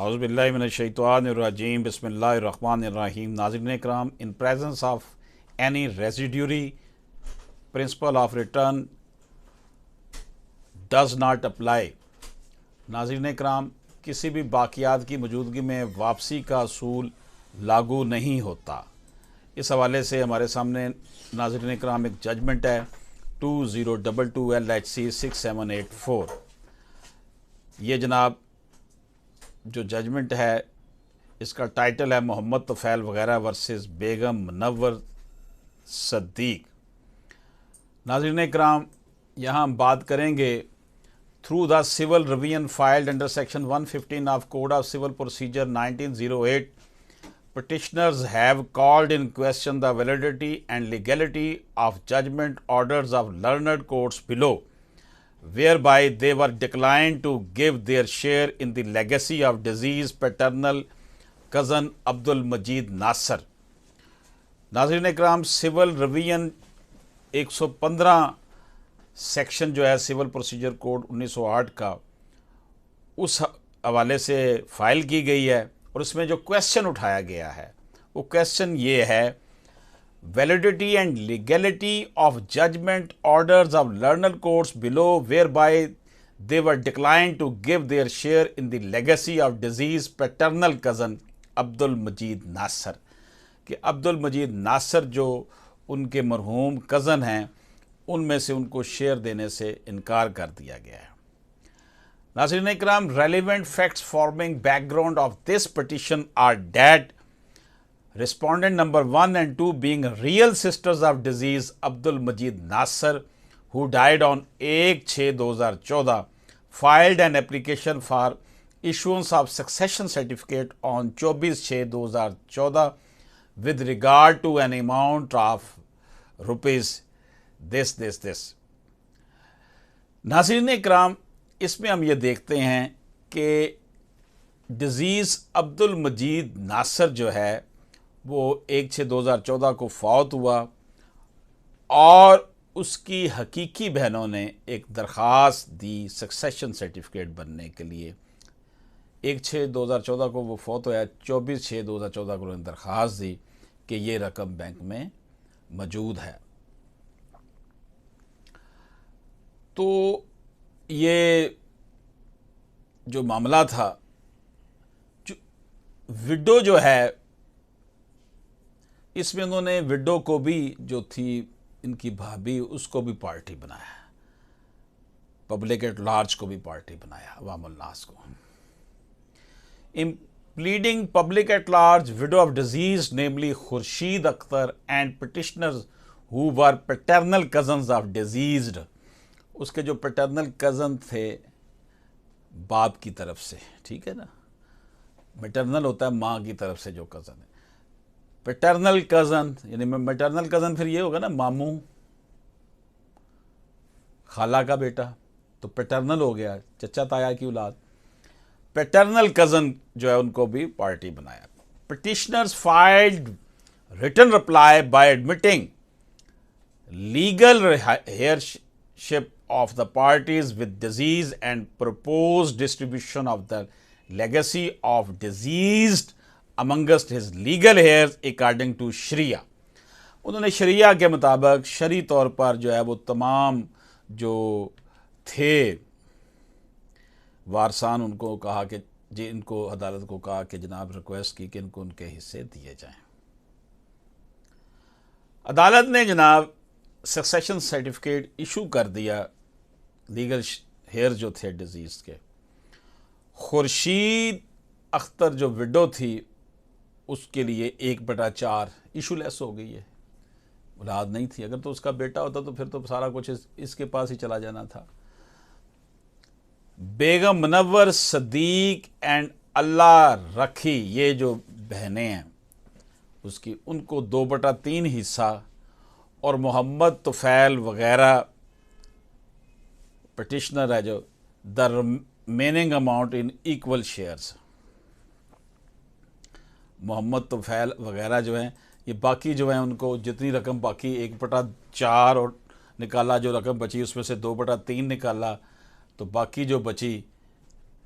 اعوذ باللہ من الشیطان الرجیم بسم اللہ الرحمن الرحیم. ناظرین اکرام, in presence of any residuary, principle of return does not apply. ناظرین اکرام, کسی بھی باقیات کی موجودگی میں واپسی کا اصول لاگو نہیں ہوتا. اس حوالے سے ہمارے سامنے ناظرین اکرام ایک ججمنٹ ہے 2022 LHC 6784. یہ جناب جو ججمنٹ ہے اس کا ٹائٹل ہے محمد تفویض وغیرہ ورسز بیگم منور صدیق. ناظرین اکرام, یہاں ہم بات کریں گے through the civil revision filed under section 115 of code of civil procedure 1908. Petitioners have called in question the validity and legality of judgment orders of learned courts below, whereby they were declined to give their share in the legacy of deceased paternal cousin عبد المجید ناصر. ناظرین اکرام, civil revision 115 section جو ہے civil procedure code 1908 کا, اس حوالے سے file کی گئی ہے, اور اس میں جو کویسچن اٹھایا گیا ہے وہ کویسچن یہ ہے: validity and legality of judgment orders of learned courts below whereby they were declined to give their share in the legacy of deceased paternal cousin Abdul Majeed ناصر. کہ عبد المجید ناصر جو ان کے مرحوم کزن ہیں ان میں سے ان کو شیئر دینے سے انکار کر دیا گیا ہے. ناظرین اکرام, relevant facts forming background of this petition are that respondent number 1 and 2 being real sisters of deceased Abdul Majid Nasser, who died on 1/6/2014, filed an application for issuance of succession certificate on 24/6/2014 with regard to an amount of rupees this. ناظرین اکرام, اس میں ہم یہ دیکھتے ہیں کہ disease عبد المجید ناصر جو ہے وہ 1/6/2014 کو فوت ہوا, اور اس کی حقیقی بہنوں نے ایک درخواست دی سکسیشن سرٹیفکیٹ بننے کے لیے. 1/6/2014 کو وہ فوت ہوا, 24/6/2014 کو انہوں نے درخواست دی کہ یہ رقم بینک میں موجود ہے. تو یہ جو معاملہ تھا, جو وڈو جو ہے اس میں انہوں نے وڈو کو بھی جو تھی ان کی بھابھی اس کو بھی پارٹی بنایا, پبلک ایٹ لارج کو بھی پارٹی بنایا, عوام الناس کو. In pleading public at large widow of deceased namely Khurshid Akhtar and petitioners who were paternal cousins of deceased. اس کے جو پیٹرنل کزن تھے باپ کی طرف سے, ٹھیک ہے نا, میٹرنل ہوتا ہے ماں کی طرف سے جو کزن ہے, پیٹرنل کزن یعنی میٹرنل کزن پھر یہ ہوگا نا ماموں خالہ کا بیٹا, تو پیٹرنل ہو گیا چچا تایا کی اولاد. پیٹرنل کزن جو ہے ان کو بھی پارٹی بنایا. Petitioners filed written reply by admitting legal heirship of the parties with disease and proposed distribution of the legacy of deceased amongst his legal heirs according to شریعہ. انہوں نے شریعہ کے مطابق شرعی طور پر جو ہے وہ تمام جو تھے وارثان ان کو کہا کہ ان کو عدالت کو کہا کہ جناب ریکویسٹ کی کہ ان کو ان کے حصے دیے جائیں. عدالت نے جناب سکسیشن سرٹیفکیٹ ایشو کر دیا لیگل ہیئر جو تھے ڈیزیز کے. خورشید اختر جو وڈو تھی اس کے لیے 1/4 ایشو لیس ہو گئی ہے, اولاد نہیں تھی. اگر تو اس کا بیٹا ہوتا تو پھر تو سارا کچھ اس کے پاس ہی چلا جانا تھا. بیگم منور صدیق اینڈ اللہ رکھی, یہ جو بہنیں ہیں اس کی, ان کو 2/3 حصہ, اور محمد تفویض وغیرہ پٹیشنر ہے جو the remaining amount in equal shares. Muhammad تفویض وغیرہ جو ہیں یہ باقی جو ہیں ان کو جتنی رقم باقی 1/4 اور نکالا, جو رقم بچی اس میں سے 2/3 نکالا, تو باقی جو بچی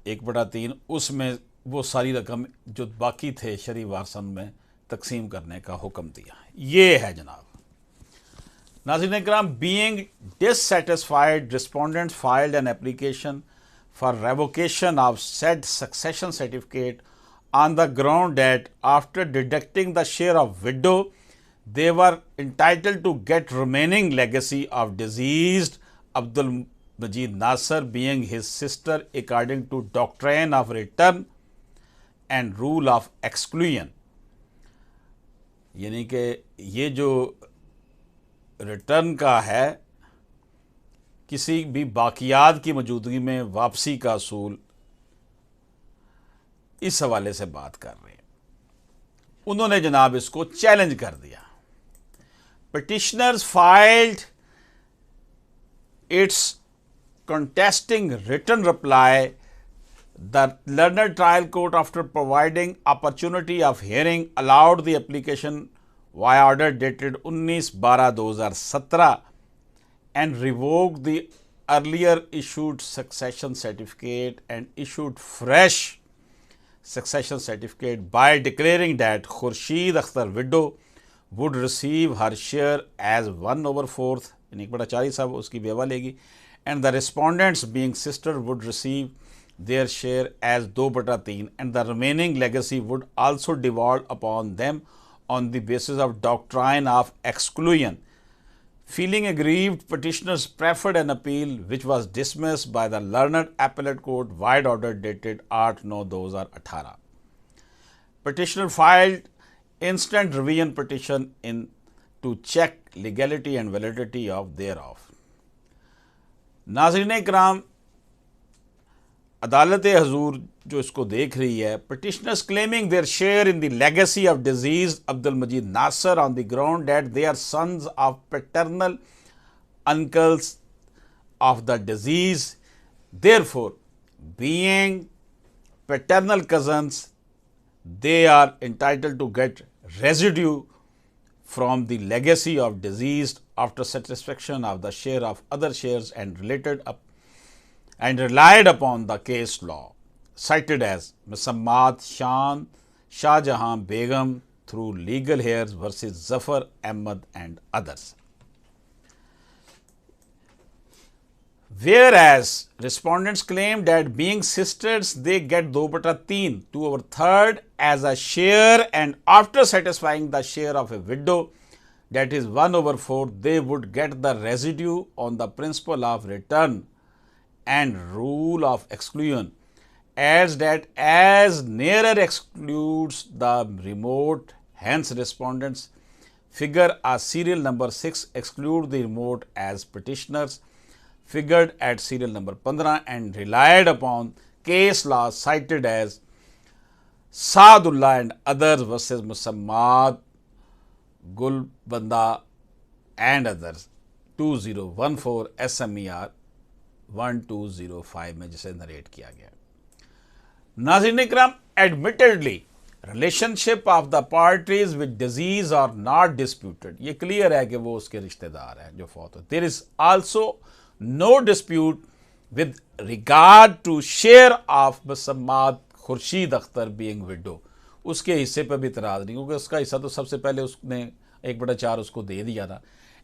1/3 اس میں وہ ساری رقم جو باقی تھے شرعی وارثان میں تقسیم کرنے کا حکم دیا. یہ ہے جناب. ناظرین کرام, being dissatisfied, respondents filed an application for revocation of said succession certificate on the ground that after deducting the share of widow, they were entitled to get remaining legacy of deceased Abdul Majid Nasser being his sister according to doctrine of return and rule of exclusion. یعنی کہ یہ جو return کا ہے کسی بھی باقیات کی موجودگی میں واپسی کا اصول, اس حوالے سے بات کر رہے ہیں. انہوں نے جناب اس کو چیلنج کر دیا. Petitioners filed its contesting written reply. The learned trial court, after providing opportunity of hearing, allowed the application via order dated 19/12/2017 and revoked the earlier issued succession certificate and issued fresh succession certificate by declaring that Khurshid Akhtar widow would receive her share as 1/4, یعنی 1/4 صاحب اس کی بیوہ لے گی, and the respondents being sister would receive their share as 2/3, and the remaining legacy would also devolve upon them on the basis of doctrine of exclusion. Feeling aggrieved, petitioners preferred an appeal which was dismissed by the learned appellate court via order dated 8/9/2018. Petitioner filed instant revision petition to check legality and validity of thereof. ناظرین کرام, عدالت حضور جو اس کو دیکھ رہی ہے, petitioners claiming their share in the legacy of deceased Abdul Majid Nasser on the ground that they are sons of paternal uncles of the deceased, therefore being paternal cousins they are entitled to get residue from the legacy of deceased after satisfaction of the share of other shares and relied upon the case law cited as Musammat Shah Jahan Begum through legal heirs versus Zafar Ahmad and others. Whereas respondents claim that being sisters they get 2/3, 2/3 as a share, and after satisfying the share of a widow, that is 1/4, they would get the residue on the principle of return and rule of exclusion, as that as nearer excludes the remote, hence respondents figure a serial number 6 exclude the remote as petitioners figured at serial number 15 and relied upon case law cited as Saadullah and others versus Musammat Gulbanda and others 2014 SMER 1205 میں جسے narrate کیا گیا. ناظرین اکرام, admittedly relationship of the parties with disease are not disputed. یہ clear ہے کہ وہ اس کے رشتہ دار ہیں جو فوت ہو. There is also no dispute with regard to share of Musammat Khurshid Akhtar being widow. اس کے حصے پہ بھی اعتراض نہیں, کیونکہ اس کا حصہ تو سب سے پہلے اس نے 1/4 اس کو دے دیا تھا.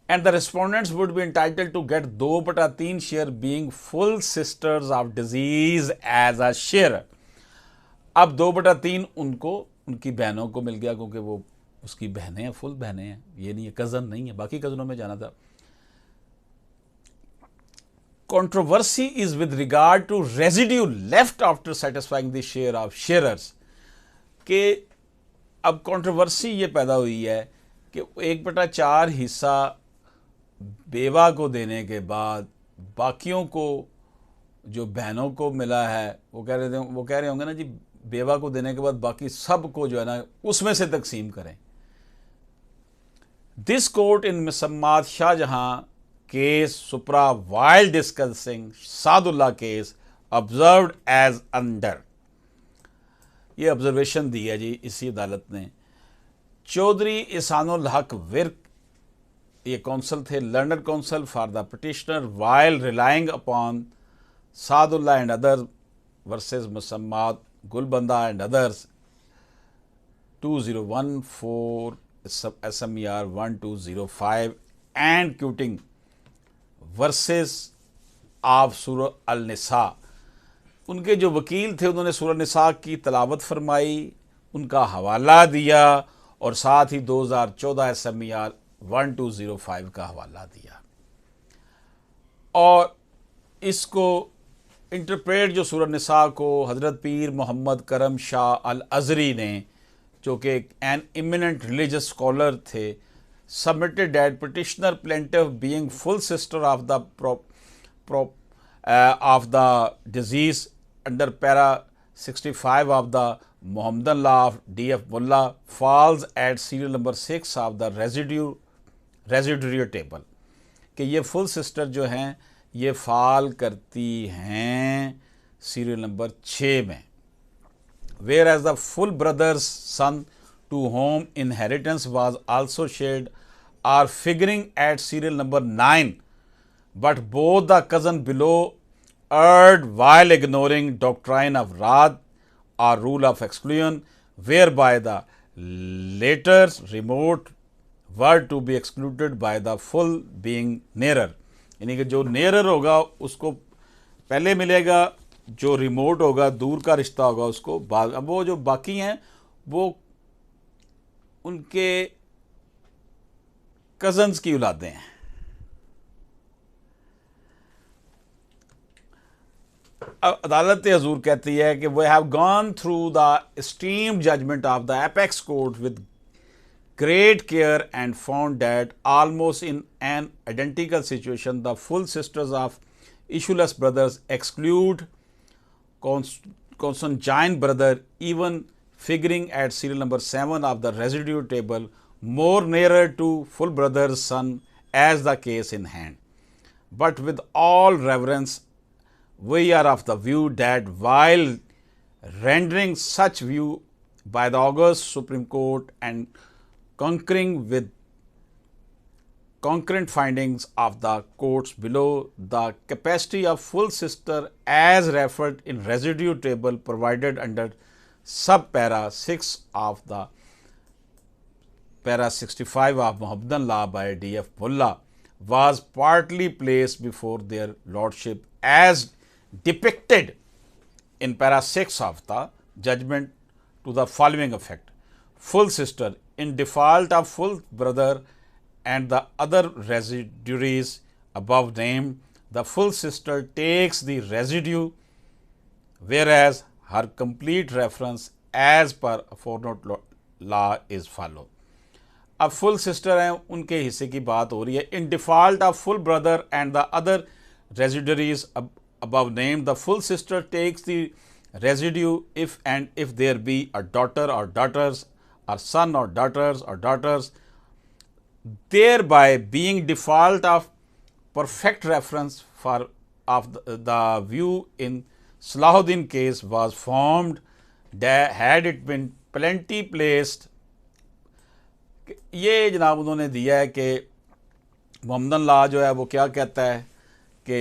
And the respondents would be entitled to get 2/3 share being full sisters of deceased as a share. اب 2/3 ان کو ان کی بہنوں کو مل گیا, کیونکہ وہ اس کی بہنیں ہیں, فل بہنیں ہیں, یہ نہیں ہے کزن نہیں ہے, باقی کزنوں میں جانا تھا. Controversy is with regard to residue left after satisfying the share of sharers. کہ اب کنٹروورسی یہ پیدا ہوئی ہے کہ 1/4 حصہ بیوہ کو دینے کے بعد باقیوں کو جو بہنوں کو ملا ہے وہ کہہ رہے ہوں گے نا جی, بیوہ کو دینے کے بعد باقی سب کو جو ہے نا اس میں سے تقسیم کریں. This court in Musammat Shah Jahan case supra while discussing Saadullah case observed as under. یہ آبزرویشن دی ہے جی اسی عدالت نے. چودھری احسان الحق ورک یہ کونسل تھے, learned council for the petitioner while relying upon Saadullah and other versus Musammat Gulbanda and others, 2014 SMER 1205 and quoting verses of سورہ النساء. ان کے جو وکیل تھے انہوں نے سورہ النساء کی تلاوت فرمائی، ان کا حوالہ دیا اور ساتھ ہی 2014 SMER 1205 کا حوالہ دیا. اور اس کو انٹرپریٹ جو سورہ النساء کو حضرت پیر محمد کرم شاہ الازری نے، جو کہ این ایمیننٹ ریلیجس اسکالر تھے، submitted that petitioner plaintiff being full sister of the disease under para 65 of the Muhammadan law of D.F. Mullah falls at serial number 6 of the residuary table. کہ یہ فل sister جو ہیں یہ فال کرتی ہیں serial number 6 میں. Whereas the full brother's son to whom inheritance was also shared are figuring at serial number 9, but both the cousin below erred while ignoring doctrine of Radd or rule of exclusion, whereby the latter's remote were to be excluded by the full being nearer. یعنی کہ جو نیرر ہوگا اس کو پہلے ملے گا، جو remote ہوگا دور کا رشتہ ہوگا اس کو بعد. اب وہ جو باقی ہیں وہ ان کے کزنز کی اولادیں ہیں. عدالت حضور کہتی ہے کہ we have gone through the esteemed judgment of the apex court with great care and found that almost in an identical situation the full sisters of issueless brothers exclude consanguine brother, even figuring at serial number 7 of the residue table, more nearer to full brother's son as the case in hand. But with all reverence, we are of the view that while rendering such view by the august Supreme Court and concurring with concurrent findings of the courts below, the capacity of full sister as referred in residue table provided under subpara 6 of the para 65 of Muhammadan law by D.F. Mullah was partly placed before their lordship as depicted in para 6 of the judgment to the following effect: full sister in default of full brother and the other residuaries above named, the full sister takes the residue, whereas her complete reference as per aforesaid law is follow. اب فل sister ہیں ان کے حصے کی بات ہو رہی ہے. In default of full brother and the other residuaries above named, the full sister takes the residue if there be a daughter or daughters or son or daughters, thereby being default of perfect reference for of the view in Salahuddin case was formed had it been plenty placed. یہ جناب انہوں نے دیا ہے کہ محمدن لا جو ہے وہ کیا کہتا ہے کہ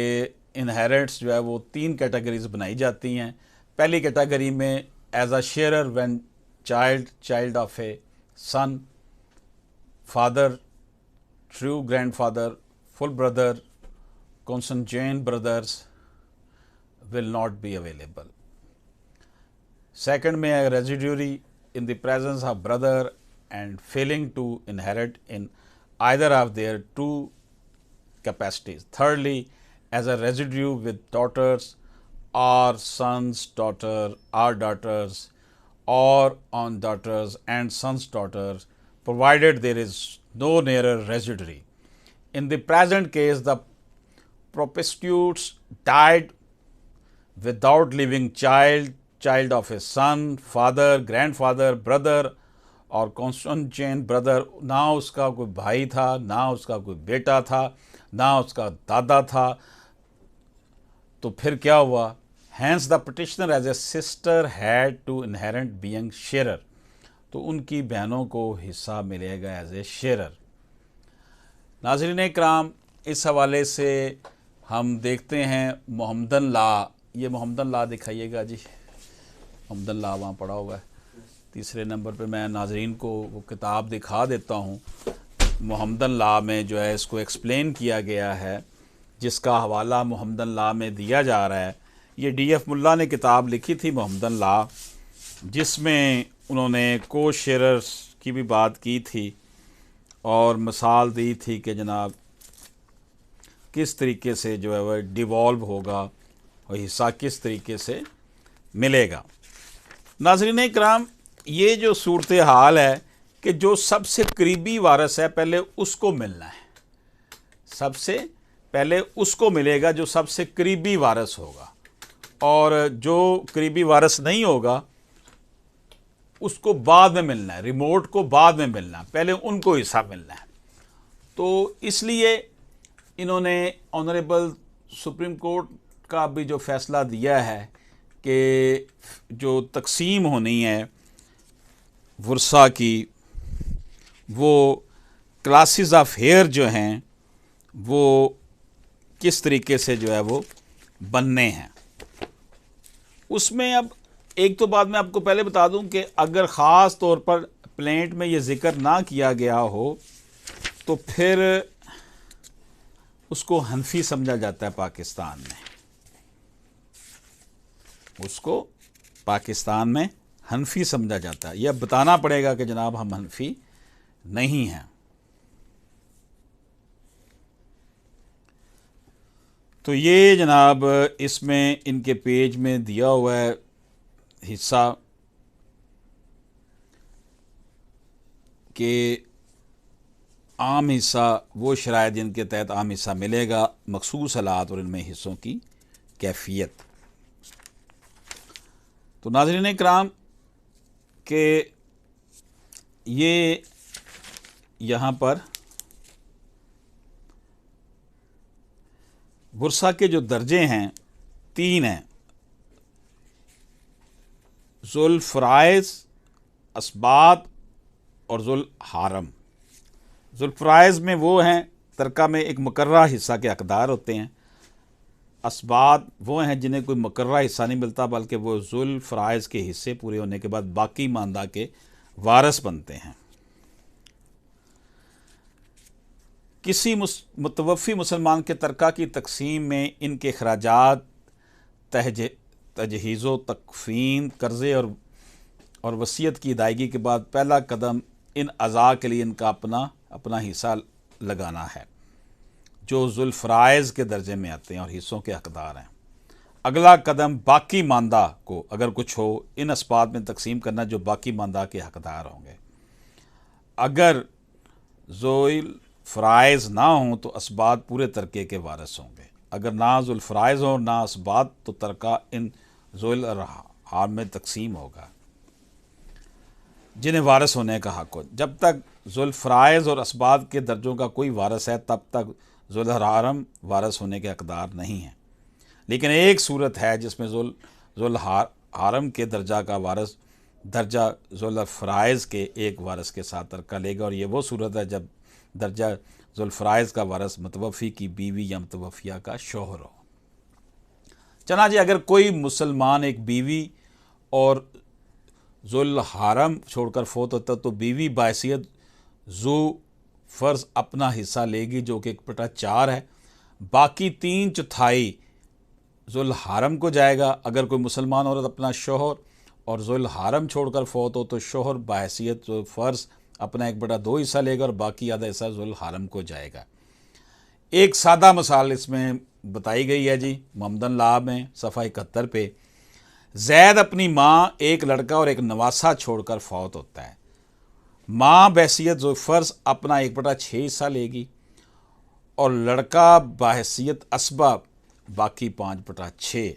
انہیریٹس جو ہے وہ 3 کیٹیگریز بنائی جاتی ہیں. پہلی کیٹیگری میں as a sharer when child of a son, father, true grandfather, full brother, consanguine brothers will not be available. Second میں ہے residuary in the presence of brother and failing to inherit in either of their 2 capacities. Thirdly, as a residue with daughters or sons, daughter or daughters, or on daughters and sons' daughters, provided there is no nearer residuary. In the present case, the promiscuous died without leaving child of a son, father, grandfather, brother اور consanguine brother. نہ اس کا کوئی بھائی تھا، نہ اس کا کوئی بیٹا تھا، نہ اس کا دادا تھا. تو پھر کیا ہوا؟ hence the petitioner as a sister had to inherit being sharer. تو ان کی بہنوں کو حصہ ملے گا ایز اے شیئرر. ناظرین اکرام، اس حوالے سے ہم دیکھتے ہیں محمدن لا. یہ محمدن لا دکھائیے گا جی. محمدن لا وہاں پڑا ہوا ہے. تیسرے نمبر پہ میں ناظرین کو وہ کتاب دکھا دیتا ہوں. محمدن لا میں جو ہے اس کو ایکسپلین کیا گیا ہے، جس کا حوالہ محمدن لا میں دیا جا رہا ہے. یہ ڈی ایف ملا نے کتاب لکھی تھی محمدن لا، جس میں انہوں نے کو شیئررز کی بھی بات کی تھی اور مثال دی تھی کہ جناب کس طریقے سے جو ہے وہ ڈیوالو ہوگا اور حصہ کس طریقے سے ملے گا. ناظرین اکرام، یہ جو صورتحال ہے کہ جو سب سے قریبی وارث ہے پہلے اس کو ملنا ہے. سب سے پہلے اس کو ملے گا جو سب سے قریبی وارث ہوگا، اور جو قریبی وارث نہیں ہوگا اس کو بعد میں ملنا ہے، ریموٹ کو بعد میں ملنا ہے، پہلے ان کو حصہ ملنا ہے. تو اس لیے انہوں نے آنریبل سپریم کورٹ کا بھی جو فیصلہ دیا ہے کہ جو تقسیم ہونی ہے ورثہ کی، وہ کلاسز آف ہیئر جو ہیں وہ کس طریقے سے جو ہے وہ بننے ہیں. اس میں اب ایک تو بات میں آپ کو پہلے بتا دوں کہ اگر خاص طور پر پلینٹ میں یہ ذکر نہ کیا گیا ہو تو پھر اس کو حنفی سمجھا جاتا ہے پاکستان میں. اس کو پاکستان میں حنفی سمجھا جاتا ہے. یہ اب بتانا پڑے گا کہ جناب ہم حنفی نہیں ہیں. تو یہ جناب اس میں ان کے پیج میں دیا ہوا ہے حصہ کہ عام حصہ وہ شرائط جن کے تحت عام حصہ ملے گا، مخصوص حالات اور ان میں حصوں کی کیفیت. تو ناظرین اکرام کہ یہ یہاں پر ورثہ کے جو درجے ہیں 3 ہیں: ذوالفرائض، اسباط اور ذوالحارم. ذوالفرائض میں وہ ہیں ترکہ میں ایک مقررہ حصہ کے حقدار ہوتے ہیں. اسباط وہ ہیں جنہیں کوئی مقررہ حصہ نہیں ملتا، بلکہ وہ ذوالفرائض کے حصے پورے ہونے کے بعد باقی ماندہ کے وارث بنتے ہیں. کسی متوفی مسلمان کے ترکہ کی تقسیم میں ان کے اخراجات، تجہیز و تکفین، قرضے اور وصیت کی ادائیگی کے بعد پہلا قدم ان اعضاء کے لیے ان کا اپنا حصہ لگانا ہے جو ذوالفرائض کے درجے میں آتے ہیں اور حصوں کے حقدار ہیں. اگلا قدم باقی ماندہ کو اگر کچھ ہو ان اسباط میں تقسیم کرنا جو باقی ماندہ کے حقدار ہوں گے. اگر ذوالفرائض نہ ہوں تو اسباط پورے ترکے کے وارث ہوں گے. اگر نہ ذوالفرائض ہوں نہ اسباط تو ترکہ ان ذوالحارم میں تقسیم ہوگا جنہیں وارث ہونے کا حق ہو. جب تک ذوالفرائض اور اسباط کے درجوں کا کوئی وارث ہے تب تک ذوالحارم وارث ہونے کے حقدار نہیں ہیں. لیکن ایک صورت ہے جس میں ذوالحارم کے درجہ کا وارث درجہ ذوالفرائض کے ایک وارث کے ساتھ ترکہ لے گا، اور یہ وہ صورت ہے جب درجہ ذوالفرائض کا وارث متوفی کی بیوی یا متوفیہ کا شوہر ہو. چنانچہ اگر کوئی مسلمان ایک بیوی اور ذوالحارم چھوڑ کر فوت ہوتا تو بیوی بحیثیت ذو فرض اپنا حصہ لے گی جو کہ 1/4 ہے. باقی 3/4 ذوالحارم کو جائے گا. اگر کوئی مسلمان عورت اپنا شوہر اور ذوالحارم چھوڑ کر فوت ہو تو شوہر بحیثیت ذو فرض اپنا 1/2 حصہ لے گا اور باقی آدھا حصہ ذوالحارم کو جائے گا. ایک سادہ مثال اس میں بتائی گئی ہے جی محمدن لا میں صفحہ 71 پہ. زید اپنی ماں، ایک لڑکا اور ایک نواسہ چھوڑ کر فوت ہوتا ہے. ماں بحیثیت ذو فرض اپنا 1/6 حصہ لے گی اور لڑکا بحیثیت اسبہ باقی 5/6.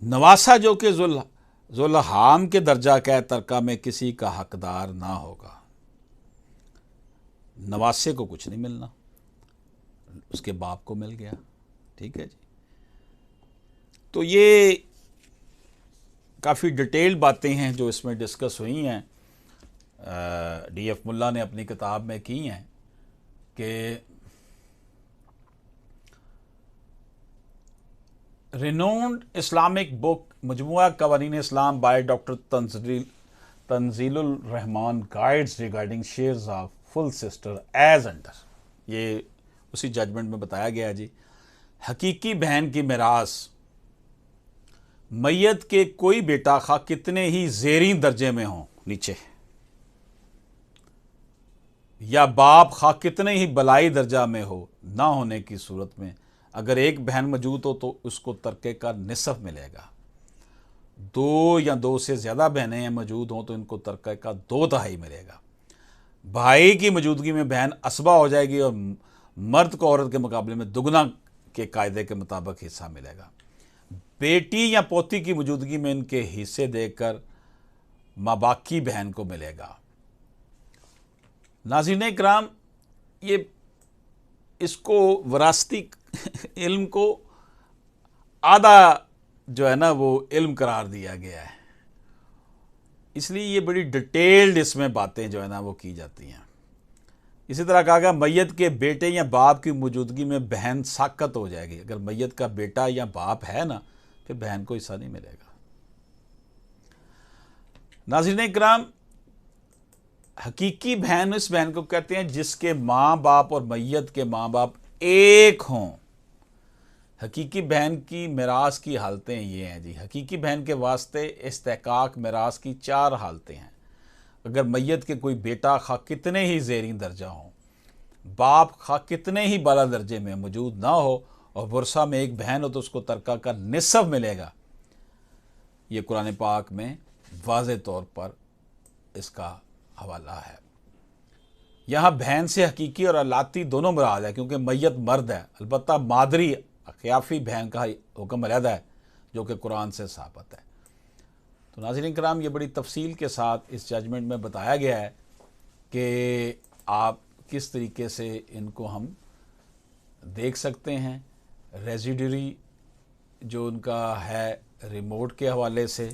نواسہ جو کہ ذوالحارم کے درجہ کا ترکہ میں کسی کا حقدار نہ ہوگا. نواسے کو کچھ نہیں ملنا، اس کے باپ کو مل گیا. ٹھیک ہے جی. تو یہ کافی ڈیٹیل باتیں ہیں جو اس میں ڈسکس ہوئی ہیں، ڈی ایف ملا نے اپنی کتاب میں کی ہیں کہ renowned Islamic book Majmua Qawanin Islam by doctor Tanzil ur-Rahman guides regarding shares of full sister as under. یہ اسی ججمنٹ میں بتایا گیا جی. حقیقی بہن کی میراث میت کے کوئی بیٹا خواہ کتنے ہی زیریں درجے میں ہوں نیچے، یا باپ خواہ کتنے ہی بلائی درجہ میں ہو نہ ہونے کی صورت میں اگر ایک بہن موجود ہو تو اس کو ترکے کا نصف ملے گا. دو یا دو سے زیادہ بہنیں موجود ہوں تو ان کو ترکے کا 2/3 ملے گا. بھائی کی موجودگی میں بہن اسبہ ہو جائے گی اور مرد کو عورت کے مقابلے میں دگنا کے قاعدے کے مطابق حصہ ملے گا. بیٹی یا پوتی کی موجودگی میں ان کے حصے دے کر ماباقی بہن کو ملے گا. ناظرین اکرام، یہ اس کو وراثتی علم کو آدھا جو ہے نا وہ علم قرار دیا گیا ہے، اس لیے یہ بڑی ڈیٹیلڈ اس میں باتیں جو ہے نا وہ کی جاتی ہیں. اسی طرح کہا گیا میت کے بیٹے یا باپ کی موجودگی میں بہن ساقط ہو جائے گی. اگر میت کا بیٹا یا باپ ہے نا پھر بہن کو حصہ نہیں ملے گا. ناظرین اکرام، حقیقی بہن اس بہن کو کہتے ہیں جس کے ماں باپ اور میت کے ماں باپ ایک ہوں. حقیقی بہن کی میراث کی حالتیں یہ ہیں جی. حقیقی بہن کے واسطے استحقاق میراث کی 4 حالتیں ہیں. اگر میت کے کوئی بیٹا خواہ کتنے ہی زیریں درجہ ہوں، باپ خواہ کتنے ہی بالا درجے میں موجود نہ ہو اور ورثہ میں ایک بہن ہو تو اس کو ترکہ کا نصف ملے گا. یہ قرآن پاک میں واضح طور پر اس کا حوالہ ہے. یہاں بہن سے حقیقی اور الاتی دونوں مراد ہے کیونکہ میت مرد ہے. البتہ مادری اخیافی بہن کا حکم علیحدہ ہے جو کہ قرآن سے ثابت ہے. تو ناظرین کرام، یہ بڑی تفصیل کے ساتھ اس ججمنٹ میں بتایا گیا ہے کہ آپ کس طریقے سے ان کو ہم دیکھ سکتے ہیں. ریزیڈیوری جو ان کا ہے ریموٹ کے حوالے سے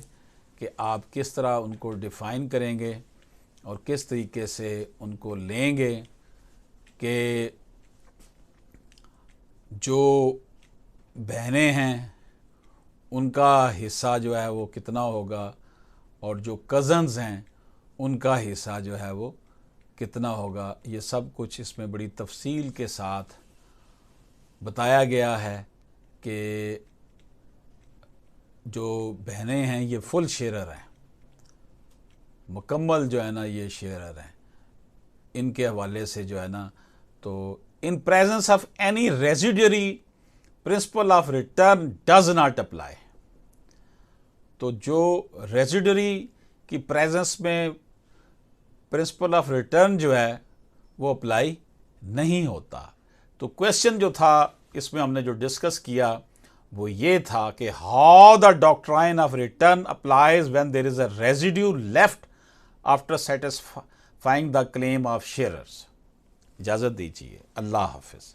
کہ آپ کس طرح ان کو ڈیفائن کریں گے اور کس طریقے سے ان کو لیں گے کہ جو بہنیں ہیں ان کا حصہ جو ہے وہ کتنا ہوگا اور جو کزنز ہیں ان کا حصہ جو ہے وہ کتنا ہوگا. یہ سب کچھ اس میں بڑی تفصیل کے ساتھ بتایا گیا ہے کہ جو بہنیں ہیں یہ فل شیئرر ہیں، مکمل جو ہے نا یہ شیئرر ہیں. ان کے حوالے سے جو ہے نا تو in presence of any residuary principle of return does not apply. تو جو ریزیڈیوری کی پریزنس میں پرنسپل آف ریٹرن جو ہے وہ اپلائی نہیں ہوتا. تو کویشچن جو تھا اس میں ہم نے جو ڈسکس کیا وہ یہ تھا کہ how the doctrine of return applies when there is a residue left after satisfying the claim of sharers. اجازت دیجیے. اللہ حافظ.